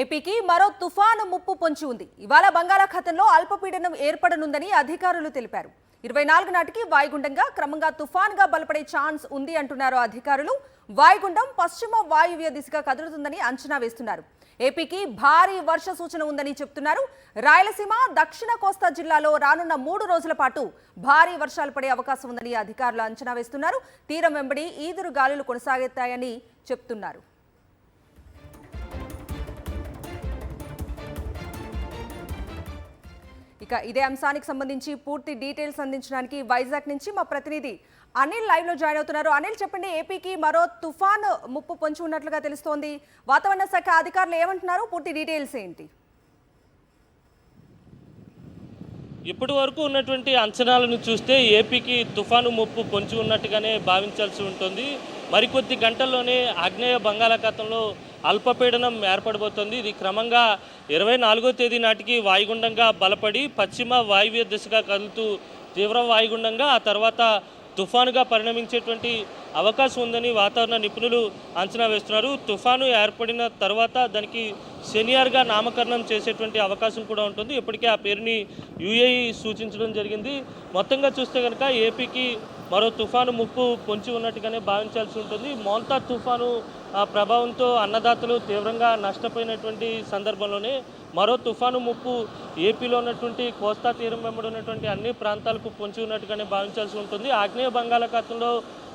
ఏపీకి మరో తుఫాను ముప్పు పొంచి ఉంది. ఇవాళ బంగాళాఖాతంలో అల్పపీడనం ఏర్పడనుందని అధికారులు తెలిపారు. 24 నాటికి వాయుగుండంగా క్రమంగా తుఫాన్గా బలపడే ఛాన్స్ ఉంది అంటున్నారు అధికారులు. వాయుగుండం పశ్చిమ వాయువ్య దిశగా కదులుతుందని అంచనా వేస్తున్నారు. ఏపీకి భారీ వర్ష సూచన ఉందని చెప్తున్నారు. రాయలసీమ, దక్షిణ కోస్తా జిల్లాలో రానున్న 3 రోజుల పాటు భారీ వర్షాలు పడే అవకాశం ఉందని అధికారులు అంచనా వేస్తున్నారు. తీరం వెంబడి ఈదురు గాలులు కొనసాగుతాయని చెప్తున్నారు. ఇక ఇదే అంశానికి సంబంధించి పూర్తి డీటెయిల్స్ అందించడానికి వైజాగ్ నుంచి మా ప్రతినిధి అనిల్ లైవ్ లో జాయిన్ అవుతున్నారు. అనిల్, చెప్పండి, ఏపీకి మరో తుఫాన్ ముప్పు పొంచి ఉన్నట్లుగా తెలుస్తోంది. వాతావరణ శాఖ అధికారులు ఏమంటున్నారు? పూర్తి డీటెయిల్స్ ఏంటి? ఇప్పటి వరకు ఉన్నటువంటి అంచనాలను చూస్తే ఏపీకి తుఫాను ముప్పు పొంచి ఉన్నట్టుగానే భావించాల్సి ఉంటుంది. మరికొద్ది గంటల్లోనే ఆగ్నేయ బంగాళాఖాతంలో అల్పపీడనం ఏర్పడబోతోంది. ఇది క్రమంగా 24వ తేదీ నాటికి వాయుగుండంగా బలపడి పశ్చిమ వాయువ్య దిశగా కదులుతూ తీవ్ర వాయుగుండంగా ఆ తర్వాత తుఫానుగా పరిణమించేటువంటి అవకాశం ఉందని వాతావరణ నిపుణులు అంచనా వేస్తున్నారు. తుఫాను ఏర్పడిన తర్వాత దానికి సెనియర్గా నామకరణం చేసేటువంటి అవకాశం కూడా ఉంటుంది. ఇప్పటికే ఆ పేరుని యుఏఈ సూచించడం జరిగింది. మొత్తంగా చూస్తే కనుక ఏపీకి మరో తుఫాను ముప్పు పొంచి ఉన్నట్టుగానే భావించాల్సి ఉంటుంది. మోంతా తుఫాను ప్రభావంతో అన్నదాతలు తీవ్రంగా నష్టపోయినటువంటి సందర్భంలోనే మరో తుఫాను ముప్పు ఏపీలో ఉన్నటువంటి కోస్తా తీరం వెంబడి ఉన్నటువంటి అన్ని ప్రాంతాలకు పొంచి ఉన్నట్టుగానే భావించాల్సి ఉంటుంది. ఆగ్నేయ బంగాళాఖాతంలో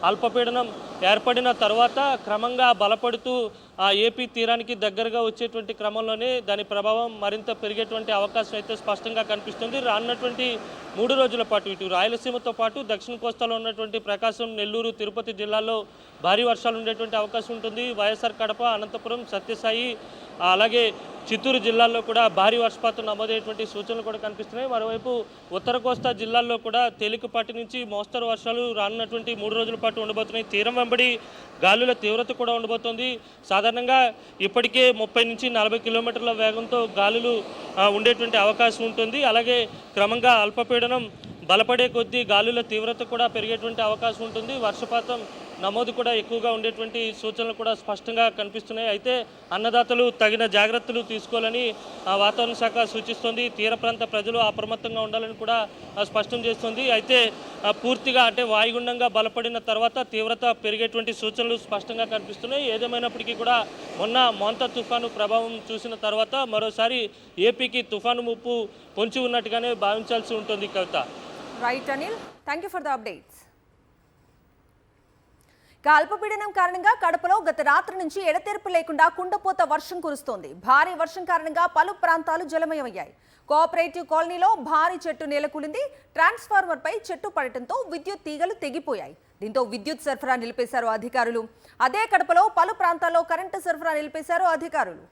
అల్పపీడనం ఏర్పడిన తర్వాత క్రమంగా బలపడుతూ ఆ ఏపీ తీరానికి దగ్గరగా వచ్చేటువంటి క్రమంలోనే దాని ప్రభావం మరింత పెరిగేటువంటి అవకాశం అయితే స్పష్టంగా కనిపిస్తుంది. రానున్నటువంటి 3 రోజుల పాటు ఇటు రాయలసీమతో పాటు దక్షిణ కోస్తాలో ఉన్నటువంటి ప్రకాశం, నెల్లూరు, తిరుపతి జిల్లాల్లో భారీ వర్షాలు ఉండేటువంటి అవకాశం ఉంటుంది. వైఎస్ఆర్ కడప, అనంతపురం, సత్యసాయి అలాగే చిత్తూరు జిల్లాల్లో కూడా భారీ వర్షపాతం నమోదయ్యేటువంటి సూచనలు కూడా కనిపిస్తున్నాయి. మరోవైపు ఉత్తర కోస్తా జిల్లాల్లో కూడా తేలికపాటి నుంచి మోస్తరు వర్షాలు రానున్నటువంటి 3 రోజుల పాటు ఉండబోతున్నాయి. తీరం వెంబడి గాలుల తీవ్రత కూడా ఉండబోతోంది. సాధారణంగా ఇప్పటికే 30 నుంచి 40 కిలోమీటర్ల వేగంతో గాలులు ఉండేటువంటి అవకాశం ఉంటుంది. అలాగే క్రమంగా అల్పపీడనం బలపడే కొద్దీ గాలుల తీవ్రత కూడా పెరిగేటువంటి అవకాశం ఉంటుంది. వర్షపాతం నమోదు కూడా ఎక్కువగా ఉండేటువంటి సూచనలు కూడా స్పష్టంగా కనిపిస్తున్నాయి. అయితే అన్నదాతలు తగిన జాగ్రత్తలు తీసుకోవాలని వాతావరణ శాఖ సూచిస్తోంది. తీర ప్రాంత ప్రజలు అప్రమత్తంగా ఉండాలని కూడా స్పష్టం చేస్తుంది. అయితే పూర్తిగా అంటే వాయుగుండంగా బలపడిన తర్వాత తీవ్రత పెరిగేటువంటి సూచనలు స్పష్టంగా కనిపిస్తున్నాయి. ఏదేమైనప్పటికీ కూడా మొన్న మోంతా తుఫాను ప్రభావం చూసిన తర్వాత మరోసారి ఏపీకి తుఫాను ముప్పు పొంచి ఉన్నట్టుగానే భావించాల్సి ఉంటుంది. Kavitha. Right Anil, thank you for the updates. అల్పపీడనం కారణంగా కడపలో గత రాత్రి నుంచి ఎడతెరిపి లేకుండా కుండపోత వర్షం కురుస్తోంది. భారీ వర్షం కారణంగా పలు ప్రాంతాలు జలమయమయ్యాయి. కోఆపరేటివ్ కాలనీలో భారీ చెట్టు నేలకూలింది. ట్రాన్స్ఫార్మర్ పై చెట్టు పడటంతో విద్యుత్ తీగలు తెగిపోయాయి. దీంతో విద్యుత్ సరఫరా నిలిపేశారు అధికారులు. అదే కడపలో పలు ప్రాంతాల్లో కరెంటు సరఫరా నిలిపేశారు అధికారులు.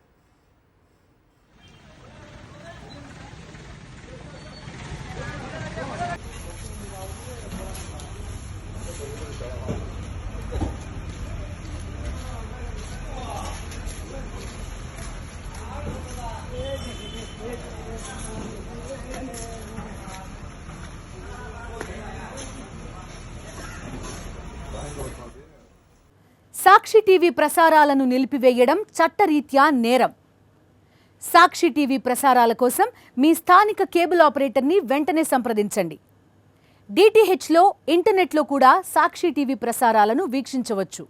సాక్షి టీవీ ప్రసారాలను నిలిపివేయడం చట్టరీత్యా నేరం. సాక్షి టీవీ ప్రసారాల కోసం మీ స్థానిక కేబుల్ ఆపరేటర్ని వెంటనే సంప్రదించండి. DTHలో, ఇంటర్నెట్లో కూడా సాక్షి టీవీ ప్రసారాలను వీక్షించవచ్చు.